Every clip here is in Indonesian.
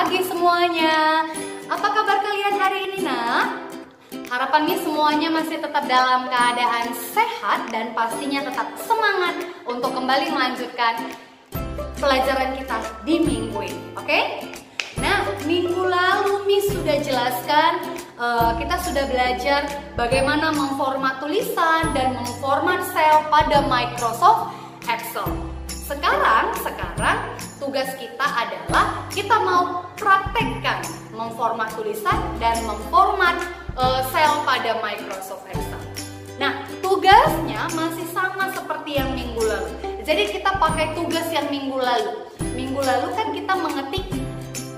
pagi semuanya. Apa kabar kalian hari ini, nak? Harapan Miss semuanya masih tetap dalam keadaan sehat dan pastinya tetap semangat untuk kembali melanjutkan pelajaran kita di minggu ini, oke? Nah, minggu lalu Miss sudah jelaskan, kita sudah belajar bagaimana memformat tulisan dan memformat sel pada Microsoft Excel. Sekarang tugas kita adalah kita mau praktekkan memformat tulisan dan memformat sel pada Microsoft Excel. Nah, tugasnya masih sama seperti yang minggu lalu. Jadi kita pakai tugas yang minggu lalu. Minggu lalu kan kita mengetik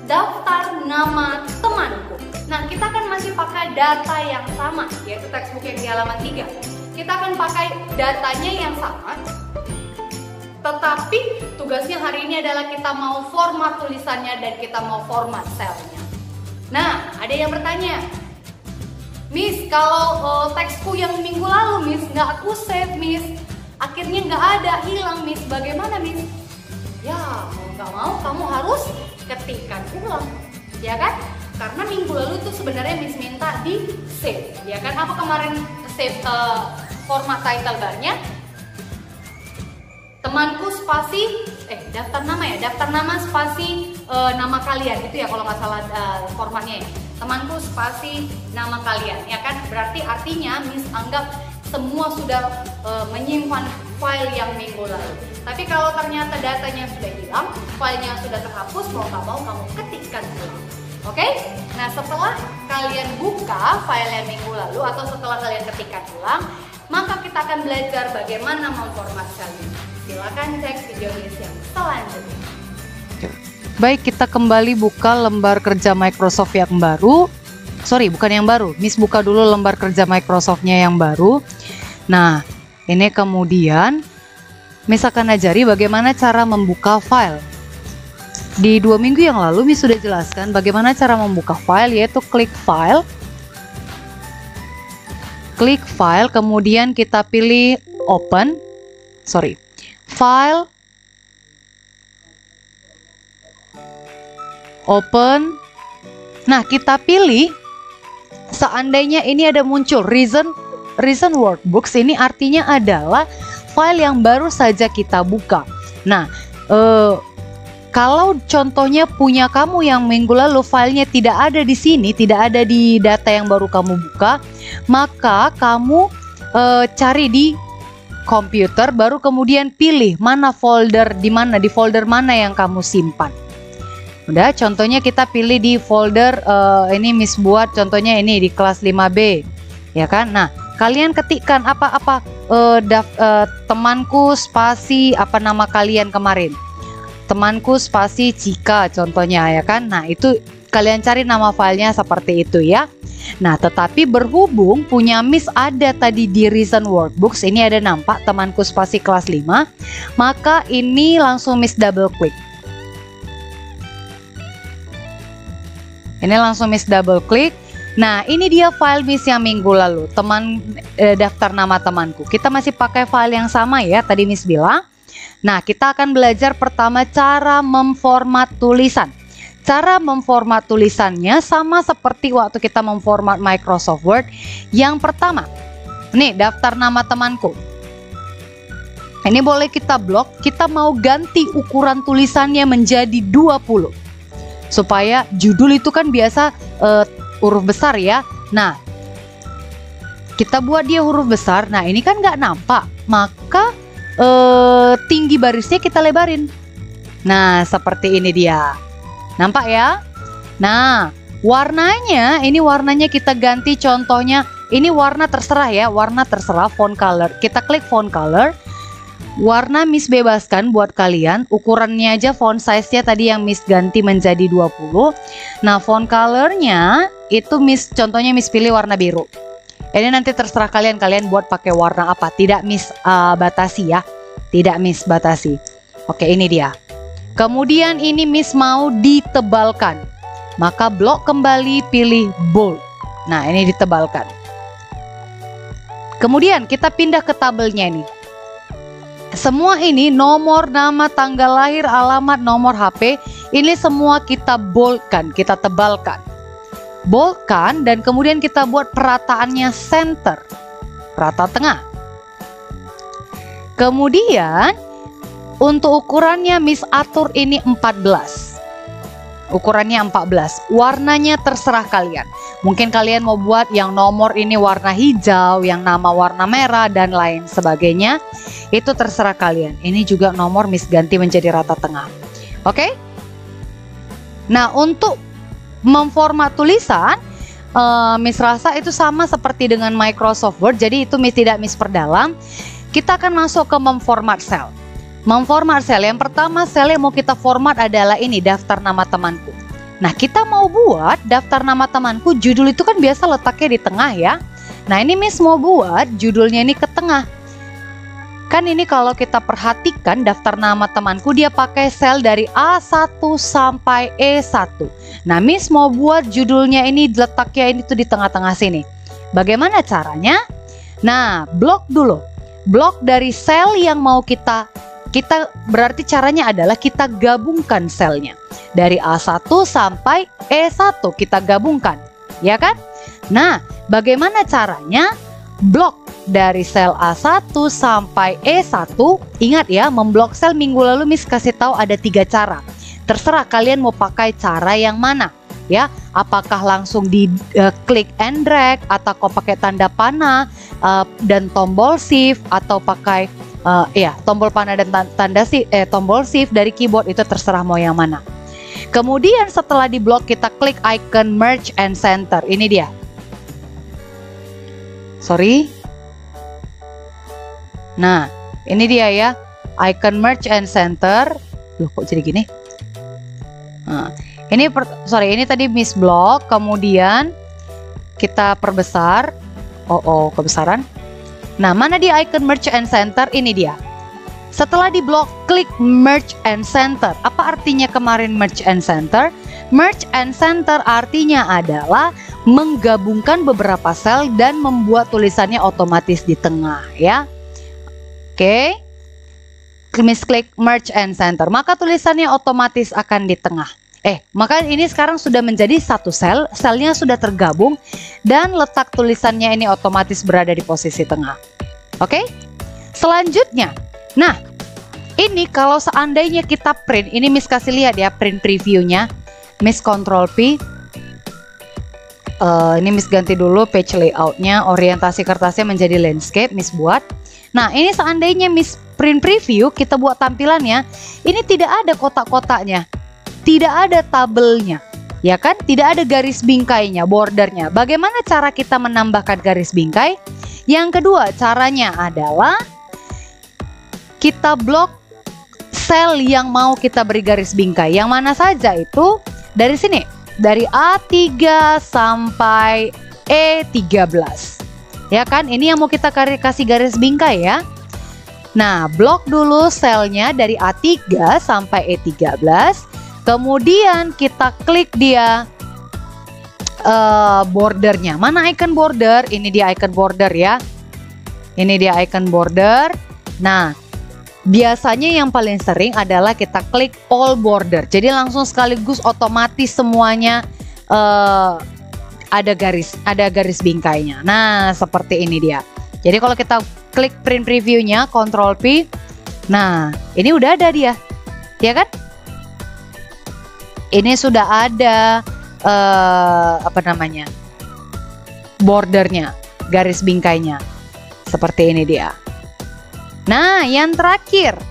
daftar nama temanku. Nah, kita kan masih pakai data yang sama, yaitu textbook yang di halaman 3. Kita akan pakai datanya yang sama, tetapi tugasnya hari ini adalah kita mau format tulisannya dan kita mau format selnya. Nah, ada yang bertanya, Miss, kalau teksku yang minggu lalu, Miss, nggak aku save, Miss. Akhirnya nggak ada, hilang, Miss. Bagaimana, Miss? Ya, mau nggak mau kamu harus ketikkan ulang, ya kan? Karena minggu lalu tuh sebenarnya Miss minta di save, ya kan? Apa kemarin save format title barnya? Temanku spasi, daftar nama spasi nama kalian, itu ya kalau nggak salah formatnya ya. Temanku spasi nama kalian, ya kan? Berarti artinya Miss anggap semua sudah menyimpan file yang minggu lalu. Tapi kalau ternyata datanya sudah hilang, filenya sudah terhapus, mau nggak mau kamu ketikkan ulang. Oke? Nah, setelah kalian buka file yang minggu lalu atau setelah kalian ketikkan ulang, maka kita akan belajar bagaimana memformat selnya. Silakan cek video Miss yang selanjutnya. Baik, kita kembali buka lembar kerja Microsoft yang baru. Sorry, bukan yang baru. Miss buka dulu lembar kerja Microsoft-nya yang baru. Nah, ini kemudian Miss akan ajari bagaimana cara membuka file. Di 2 minggu yang lalu Miss sudah jelaskan bagaimana cara membuka file, yaitu klik file. Klik file, kemudian kita pilih open. File, open. Nah, kita pilih, seandainya ini ada muncul recent workbooks, ini artinya adalah file yang baru saja kita buka. Nah, kalau contohnya punya kamu yang minggu lalu filenya tidak ada di sini, tidak ada di data yang baru kamu buka, maka kamu cari di komputer, baru kemudian pilih mana folder, di folder mana yang kamu simpan. Udah, contohnya kita pilih di folder ini Miss buat contohnya ini di kelas 5B, ya kan? Nah, kalian ketikkan temanku spasi apa nama kalian kemarin, temanku spasi Cika contohnya, ya kan? Nah, itu kalian cari nama filenya seperti itu ya. Nah, tetapi berhubung punya Miss ada tadi di recent workbooks, ini ada nampak temanku spasi kelas 5, maka ini langsung Miss double klik. Ini langsung Miss double klik. Nah, ini dia file Miss yang minggu lalu, daftar nama temanku. Kita masih pakai file yang sama ya, tadi Miss bilang. Nah, kita akan belajar pertama cara memformat tulisan. Cara memformat tulisannya sama seperti waktu kita memformat Microsoft Word. Yang pertama, nih daftar nama temanku. Ini boleh kita blok, kita mau ganti ukuran tulisannya menjadi 20. Supaya judul itu kan biasa huruf besar ya. Nah, kita buat dia huruf besar. Nah, ini kan nggak nampak, maka tinggi barisnya kita lebarin. Nah, seperti ini dia. Nampak ya? Nah, warnanya, ini warnanya kita ganti, contohnya ini warna terserah ya, warna terserah font color. Kita klik font color. Warna Miss bebaskan buat kalian, ukurannya aja font size-nya tadi yang Miss ganti menjadi 20. Nah, font colornya itu Miss, contohnya Miss pilih warna biru. Ini nanti terserah kalian buat pakai warna apa, tidak Miss batasi ya, tidak Miss batasi. Oke, ini dia. Kemudian ini Miss mau ditebalkan, maka blok kembali, pilih bold. Nah, ini ditebalkan. Kemudian kita pindah ke tabelnya ini. Semua ini nomor, nama, tanggal lahir, alamat, nomor HP Ini semua kita boldkan, kita tebalkan. Boldkan dan kemudian kita buat perataannya center, rata tengah. Kemudian untuk ukurannya Miss atur ini 14. Ukurannya 14. Warnanya terserah kalian. Mungkin kalian mau buat yang nomor ini warna hijau, yang nama warna merah dan lain sebagainya. Itu terserah kalian. Ini juga nomor Miss ganti menjadi rata tengah. Oke? Nah, untuk memformat tulisan, Miss rasa itu sama seperti dengan Microsoft Word. Jadi itu Miss tidak Miss perdalam. Kita akan masuk ke memformat sel. Memformat sel, yang pertama sel yang mau kita format adalah ini, daftar nama temanku. Nah, kita mau buat daftar nama temanku, judul itu kan biasa letaknya di tengah ya. Nah, ini Miss mau buat judulnya ini ke tengah. Kan ini kalau kita perhatikan daftar nama temanku dia pakai sel dari A1 sampai E1. Nah, Miss mau buat judulnya ini letaknya ini tuh di tengah-tengah sini. Bagaimana caranya? Nah, blok dulu. Blok dari sel yang mau kita berarti caranya adalah kita gabungkan selnya. Dari A1 sampai E1 kita gabungkan, ya kan? Nah, bagaimana caranya? Blok dari sel A1 sampai E1. Ingat ya, memblok sel minggu lalu Miss kasih tahu ada 3 cara. Terserah kalian mau pakai cara yang mana, ya. Apakah langsung di klik and drag, atau kau pakai tanda panah dan tombol shift, atau pakai tombol panah dan tombol shift dari keyboard, itu terserah mau yang mana. Kemudian setelah di blok kita klik icon merge and center. Ini dia. Sorry. Nah, ini dia ya. Icon merge and center. Loh, kok jadi gini? Nah, ini tadi Miss blok, kemudian kita perbesar. Kebesaran. Nah, mana di icon merge and center? Ini dia. Setelah di blok, klik merge and center. Apa artinya kemarin merge and center? Merge and center artinya adalah menggabungkan beberapa sel dan membuat tulisannya otomatis di tengah, ya. Oke. Miss klik merge and center, maka tulisannya otomatis akan di tengah. Maka ini sekarang sudah menjadi satu sel, selnya sudah tergabung dan letak tulisannya ini otomatis berada di posisi tengah. Oke? Selanjutnya, nah, ini kalau seandainya kita print, ini Miss kasih lihat ya print previewnya. Miss Ctrl P. Ini Miss ganti dulu page layoutnya, orientasi kertasnya menjadi landscape, Miss buat. Nah, ini seandainya Miss print preview, kita buat tampilannya, ini tidak ada kotak-kotaknya, tidak ada tabelnya, ya kan? Tidak ada garis bingkainya, bordernya. Bagaimana cara kita menambahkan garis bingkai? Yang kedua, caranya adalah kita blok sel yang mau kita beri garis bingkai. Yang mana saja itu? Dari sini, dari A3 sampai E13. Ya kan, ini yang mau kita kasih garis bingkai ya. Nah, blok dulu selnya dari A3 sampai E13. Kemudian kita klik dia bordernya. Mana icon border? Ini dia icon border ya. Ini dia icon border. Nah, biasanya yang paling sering adalah kita klik all border. Jadi langsung sekaligus otomatis semuanya ada garis bingkainya. Nah, seperti ini dia. Jadi kalau kita klik print previewnya, Ctrl P. Nah, ini udah ada dia. Ya kan? Ini sudah ada bordernya, garis bingkainya. Seperti ini dia. Nah, yang terakhir,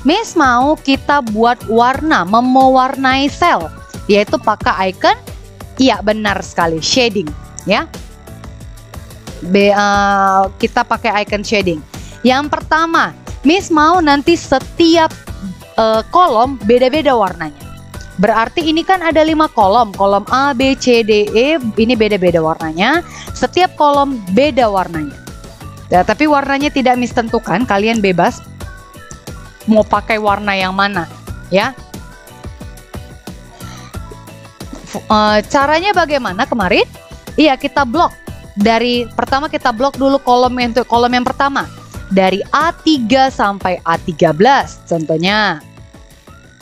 Miss mau kita buat warna, mewarnai sel, yaitu pakai icon, iya benar sekali, shading, ya. Kita pakai icon shading. Yang pertama, Miss mau nanti setiap kolom beda-beda warnanya. Berarti ini kan ada 5 kolom, kolom A, B, C, D, E, ini beda-beda warnanya. Setiap kolom beda warnanya. Ya, tapi warnanya tidak Miss tentukan, kalian bebas mau pakai warna yang mana, ya. Caranya bagaimana kemarin? Iya, kita blok. Pertama kita blok dulu kolom yang pertama. Dari A3 sampai A13 contohnya.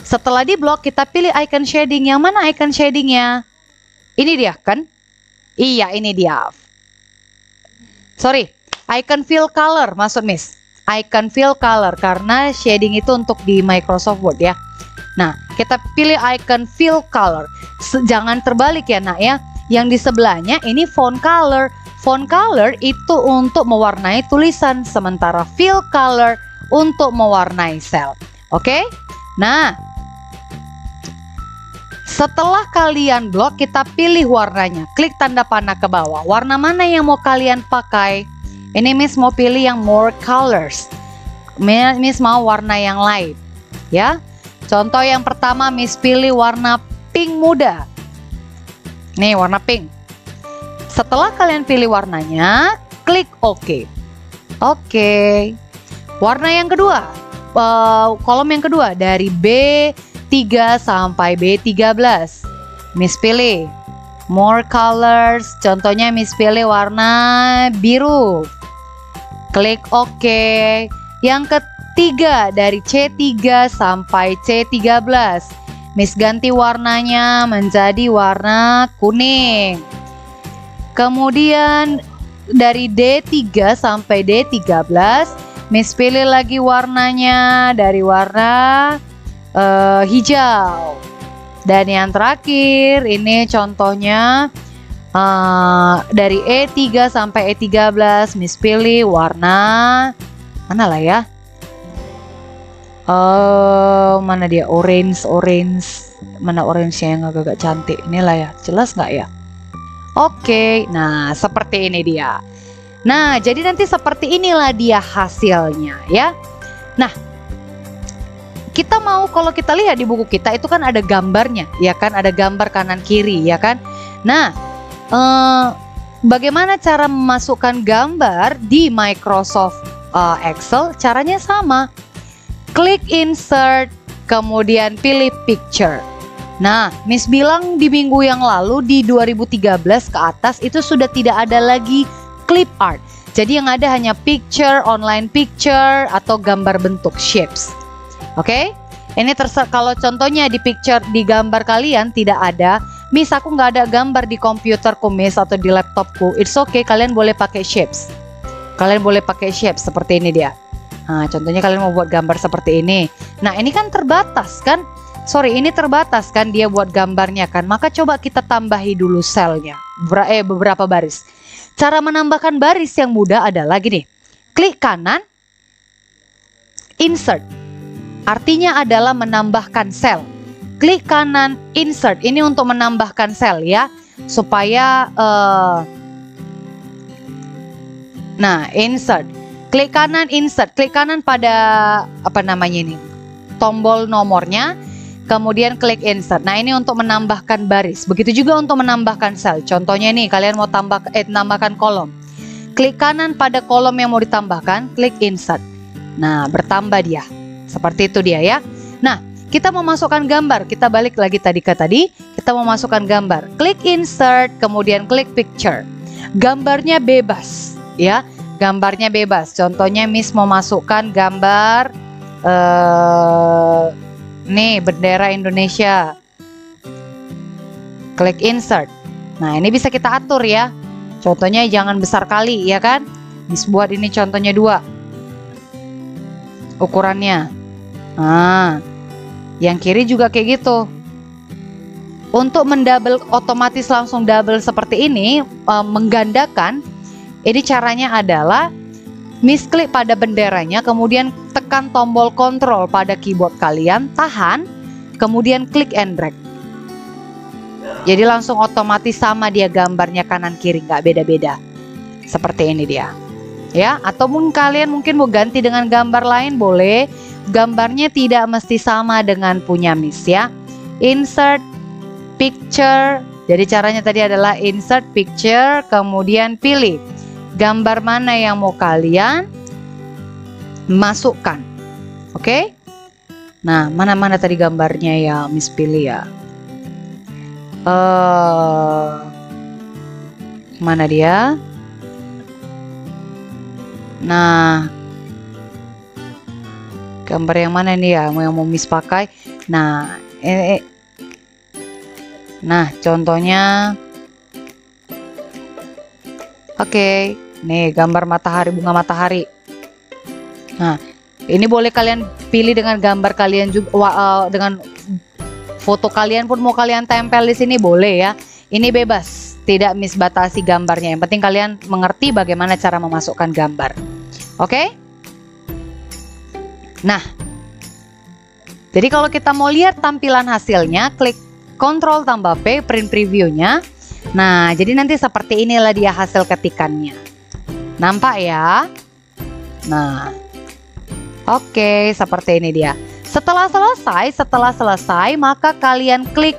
Setelah di blok kita pilih icon shading. Yang mana icon shadingnya? Ini dia kan? Iya, ini dia. Sorry, icon fill color maksud Miss. Icon fill color karena shading itu untuk di Microsoft Word ya. Nah, kita pilih icon fill color. Jangan terbalik ya nak ya. Yang di sebelahnya ini font color. Font color itu untuk mewarnai tulisan, sementara fill color untuk mewarnai sel. Oke? Nah, setelah kalian blok, kita pilih warnanya. Klik tanda panah ke bawah. Warna mana yang mau kalian pakai? Ini Miss mau pilih yang more colors. Miss mau warna yang light. Ya. Contoh yang pertama Miss pilih warna pink muda. Nih warna pink. Setelah kalian pilih warnanya, klik OK. Oke. Warna yang kedua, kolom yang kedua dari B3 sampai B13. Miss pilih more colors. Contohnya Miss pilih warna biru. Klik OK. Yang ketiga dari C3 sampai C13. Miss ganti warnanya menjadi warna kuning. Kemudian dari D3 sampai D13, Miss pilih lagi warnanya dari warna hijau. Dan yang terakhir ini contohnya dari E3 sampai E13, Miss pilih warna mana lah ya? Mana dia? Orange. Mana orange yang agak-agak cantik? Inilah ya. Jelas nggak ya? Oke, nah seperti ini dia. Nah, jadi nanti seperti inilah dia hasilnya ya. Nah, kita mau kalau kita lihat di buku kita itu kan ada gambarnya, ya kan? Ada gambar kanan kiri, ya kan? Nah, bagaimana cara memasukkan gambar di Microsoft Excel? Caranya sama. Klik insert, kemudian pilih picture. Nah, Miss bilang di minggu yang lalu di 2013 ke atas itu sudah tidak ada lagi clip art. Jadi yang ada hanya picture, online picture, atau gambar bentuk shapes. Oke? Ini terserah kalau contohnya di picture di gambar kalian tidak ada. Miss aku nggak ada gambar di komputerku Miss atau di laptopku. It's okay, kalian boleh pakai shapes. Kalian boleh pakai shapes seperti ini dia. Nah, contohnya kalian mau buat gambar seperti ini. Nah, ini kan terbatas kan? Sorry, ini terbatas kan dia buat gambarnya kan. Maka coba kita tambahi dulu selnya. Beberapa baris. Cara menambahkan baris yang mudah adalah gini. Klik kanan, insert. Artinya adalah menambahkan sel. Klik kanan, insert. Ini untuk menambahkan sel ya. Supaya nah, insert. Klik kanan, insert. Klik kanan pada apa namanya ini? Tombol nomornya. Kemudian klik insert. Nah, ini untuk menambahkan baris. Begitu juga untuk menambahkan sel. Contohnya nih, kalian mau tambahkan kolom. Klik kanan pada kolom yang mau ditambahkan, klik insert. Nah, bertambah dia. Seperti itu dia ya. Nah, kita mau masukkan gambar. Kita balik lagi tadi ke tadi. Kita mau masukkan gambar. Klik insert, kemudian klik picture. Gambarnya bebas, ya. Gambarnya bebas. Contohnya Miss mau masukkan gambar nih bendera Indonesia. Klik insert. Nah, ini bisa kita atur ya. Contohnya jangan besar kali ya kan. Miss buat ini contohnya 2 ukurannya. Nah, yang kiri juga kayak gitu. Untuk mendouble otomatis langsung double seperti ini, menggandakan. Ini caranya adalah Miss klik pada benderanya, kemudian tekan tombol kontrol pada keyboard kalian, tahan, kemudian klik and drag. Jadi langsung otomatis sama dia gambarnya kanan kiri, nggak beda-beda. Seperti ini dia. Ya, atau mungkin kalian mau ganti dengan gambar lain boleh. Gambarnya tidak mesti sama dengan punya Miss ya. Insert picture. Jadi caranya tadi adalah insert picture, kemudian pilih gambar mana yang mau kalian masukkan. Oke? Nah, mana-mana tadi gambarnya ya Miss pilih ya. Mana dia? Nah, Gambar yang mana nih ya yang mau Miss pakai? Nah, nah contohnya, oke, nih gambar matahari, bunga matahari. Nah, ini boleh kalian pilih dengan gambar kalian juga, dengan foto kalian pun mau kalian tempel di sini boleh ya. Ini bebas, tidak Miss batasi gambarnya. Yang penting kalian mengerti bagaimana cara memasukkan gambar. Oke? Nah, jadi kalau kita mau lihat tampilan hasilnya, klik Ctrl tambah P, print previewnya. Nah, jadi nanti seperti inilah dia hasil ketikannya. Nampak ya? Nah, oke, seperti ini dia. Setelah selesai, maka kalian klik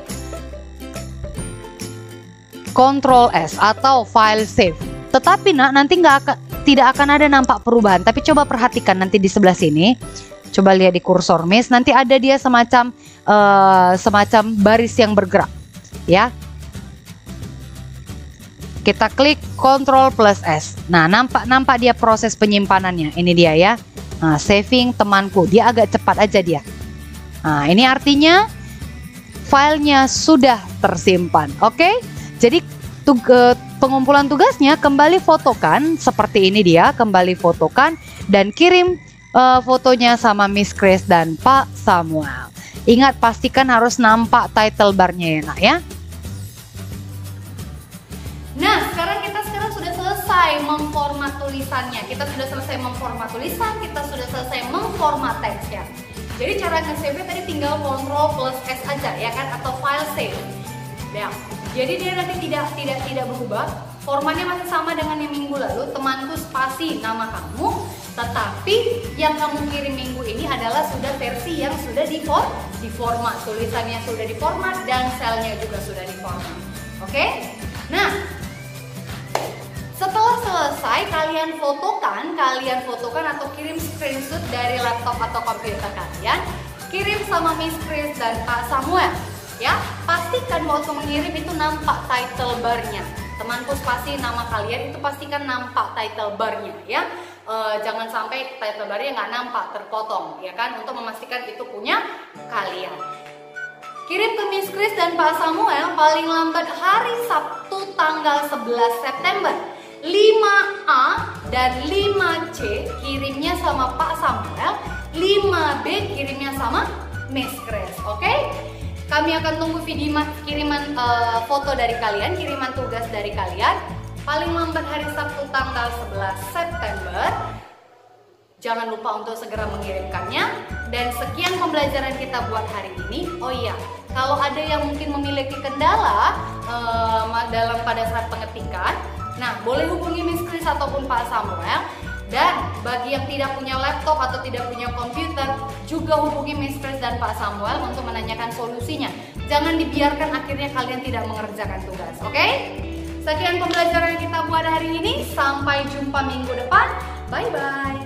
Ctrl S atau file save. Tetapi nanti tidak akan ada nampak perubahan. Tapi coba perhatikan nanti di sebelah sini. Coba lihat di kursor Miss, nanti ada dia semacam baris yang bergerak, ya. Kita klik Ctrl plus S. Nah, nampak dia proses penyimpanannya. Ini dia ya. Nah, saving temanku, dia agak cepat aja dia. Nah, ini artinya filenya sudah tersimpan. Oke? Jadi pengumpulan tugasnya kembali fotokan seperti ini dia, kembali fotokan dan kirim fotonya sama Miss Grace dan Pak Samuel. Ingat, pastikan harus nampak title barnya ya nak ya. Nah, kita sudah selesai memformat tulisannya. Kita sudah selesai memformat tulisan, kita sudah selesai memformat teksnya. Jadi cara nge-save tadi tinggal Ctrl plus S aja ya kan, atau file save. Ya. Jadi dia nanti tidak berubah. Formatnya masih sama dengan yang minggu lalu, temanku spasi nama kamu, tetapi yang kamu kirim minggu ini adalah sudah versi yang sudah diformat, tulisannya sudah diformat dan selnya juga sudah diformat. Oke? Nah, setelah selesai kalian fotokan atau kirim screenshot dari laptop atau komputer kalian, kirim sama Miss Grace dan Pak Samuel. Ya, pastikan waktu mengirim itu nampak title barnya. Temanku spasi nama kalian itu pastikan nampak title barnya ya. Jangan sampai title barnya nggak nampak, terpotong ya kan, untuk memastikan itu punya kalian. Kirim ke Miss Grace dan Pak Samuel paling lambat hari Sabtu tanggal 11 September. 5A dan 5C kirimnya sama Pak Samuel, 5B kirimnya sama Miss Grace. Oke? Kami akan tunggu kiriman foto dari kalian, kiriman tugas dari kalian paling lambat hari Sabtu tanggal 11 September. Jangan lupa untuk segera mengirimkannya. Dan sekian pembelajaran kita buat hari ini. Oh iya, kalau ada yang mungkin memiliki kendala pada saat pengetikan, nah boleh hubungi Miss Grace ataupun Pak Samuel. Dan bagi yang tidak punya laptop atau tidak punya komputer, juga hubungi Miss Grace dan Pak Samuel untuk menanyakan solusinya. Jangan dibiarkan akhirnya kalian tidak mengerjakan tugas, oke? Sekian pembelajaran kita buat hari ini. Sampai jumpa minggu depan. Bye-bye.